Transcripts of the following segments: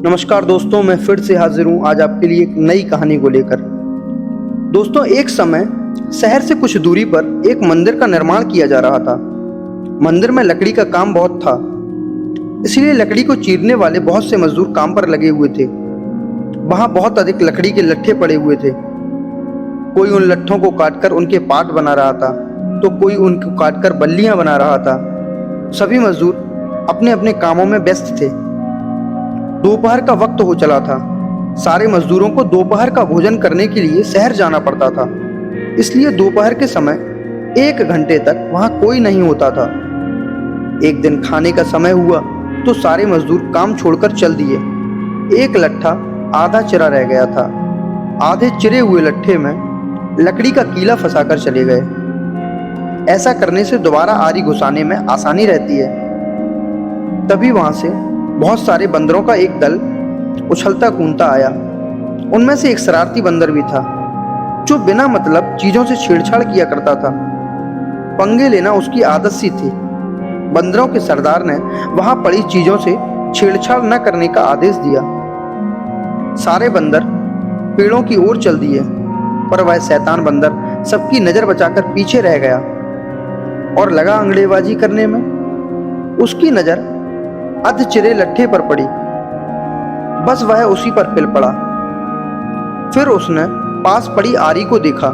नमस्कार दोस्तों, मैं फिर से हाजिर हूँ आज आपके लिए एक नई कहानी को लेकर। दोस्तों, एक समय शहर से कुछ दूरी पर एक मंदिर का निर्माण किया जा रहा था। मंदिर में लकड़ी का काम बहुत था, इसलिए लकड़ी को चीरने वाले बहुत से मजदूर काम पर लगे हुए थे। वहाँ बहुत अधिक लकड़ी के लट्ठे पड़े हुए थे। कोई उन लट्ठों को काटकर उनके पाट बना रहा था, तो कोई उनको काटकर बल्लियां बना रहा था। सभी मजदूर अपने अपने कामों में व्यस्त थे। दोपहर का वक्त हो चला था। सारे मजदूरों को दोपहर का भोजन करने के लिए शहर जाना पड़ता था, इसलिए दोपहर के समय 1 घंटे तक वहां कोई नहीं होता था। एक दिन खाने का समय हुआ तो सारे मजदूर काम छोड़कर चल दिए। एक लट्ठा आधा चिरा रह गया था। आधे चिरे हुए लट्ठे में लकड़ी का कीला फंसाकर चले गए। ऐसा करने से दोबारा आरी घुसाने में आसानी रहती है। तभी वहां से बहुत सारे बंदरों का एक दल उछलता कूदता आया। उनमें से एक शरारती बंदर भी था, जो बिना मतलब चीजों से छेड़छाड़ किया करता था। पंगे लेना उसकी आदत सी थी। बंदरों के सरदार ने वहां पड़ी चीजों से छेड़छाड़ न करने का आदेश दिया। सारे बंदर पेड़ों की ओर चल दिए, पर वह शैतान बंदर सबकी नजर बचाकर पीछे रह गया और लगा अंगड़ेबाजी करने में। उसकी नजर अध चिरे लट्ठे पर पड़ी, बस वह उसी पर पिल पड़ा। फिर उसने पास पड़ी आरी को देखा,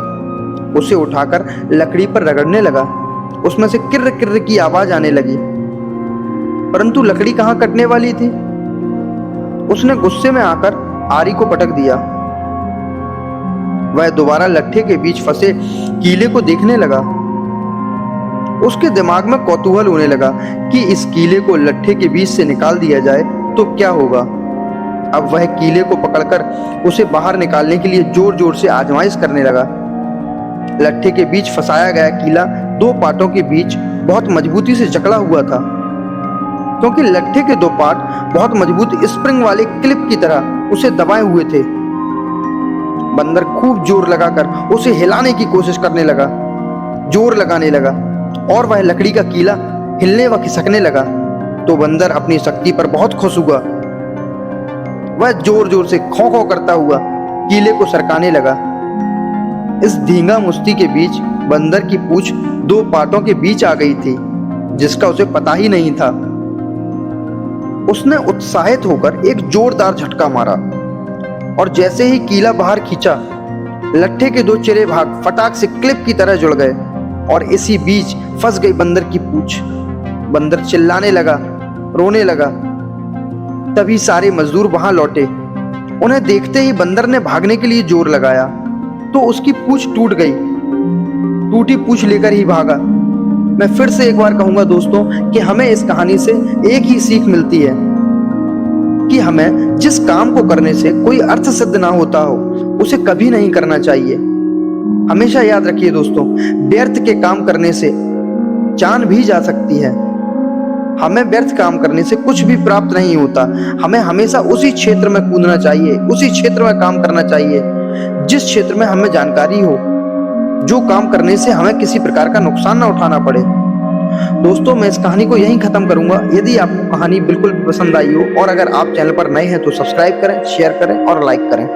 उसे उठाकर लकड़ी पर रगड़ने लगा। उसमें से किर्र किर्र की आवाज आने लगी, परंतु लकड़ी कहाँ कटने वाली थी। उसने गुस्से में आकर आरी को पटक दिया। वह दोबारा लट्ठे के बीच फंसे कीले को देखने लगा। उसके दिमाग में कौतूहल होने लगा कि इस कीले को लट्ठे के बीच से निकाल दिया जाए तो क्या होगा। अब वह कीले को पकड़कर उसे बाहर निकालने के लिए जोर जोर से आजमाइश करने लगा। लट्ठे के बीच फंसाया गया कीला 2 पाटों के बीच बहुत मजबूती से जकड़ा हुआ था, क्योंकि लट्ठे के 2 पाट बहुत मजबूत स्प्रिंग वाले क्लिप की तरह उसे दबाए हुए थे। बंदर खूब जोर लगाकर उसे हिलाने की कोशिश करने लगा, जोर लगाने लगा, और वह लकड़ी का कीला हिलने व खिसकने लगा। तो बंदर अपनी शक्ति पर बहुत खुश हुआ। वह जोर जोर से खौं खौं करता हुआ कीले को सरकाने लगा। इस धींगा मुश्ती के बीच बंदर की पूंछ 2 पाटों के बीच आ गई थी, जिसका उसे पता ही नहीं था। उसने उत्साहित होकर एक जोरदार झटका मारा, और जैसे ही कीला बाहर खींचा, लट्ठे के 2 चिरे भाग फटाक से क्लिप की तरह जुड़ गए, और इसी बीच फंस गई बंदर की पूंछ। बंदर चिल्लाने लगा, रोने लगा। तभी सारे मजदूर वहां लौटे। उन्हें देखते ही बंदर ने भागने के लिए जोर लगाया, तो उसकी पूंछ टूट गई। टूटी पूंछ लेकर ही भागा। मैं फिर से एक बार कहूंगा दोस्तों कि हमें इस कहानी से एक ही सीख मिलती है कि हमें जिस काम को करने से कोई अर्थ सिद्ध ना होता हो, उसे कभी नहीं करना चाहिए। हमेशा याद रखिए दोस्तों, व्यर्थ के काम करने से जान भी जा सकती है। हमें व्यर्थ काम करने से कुछ भी प्राप्त नहीं होता। हमें हमेशा उसी क्षेत्र में कूदना चाहिए, उसी क्षेत्र में काम करना चाहिए जिस क्षेत्र में हमें जानकारी हो, जो काम करने से हमें किसी प्रकार का नुकसान ना उठाना पड़े। दोस्तों, मैं इस कहानी को यहीं खत्म करूंगा। यदि आपको कहानी बिल्कुल पसंद आई हो और अगर आप चैनल पर नए हैं तो सब्सक्राइब करें, शेयर करें और लाइक करें।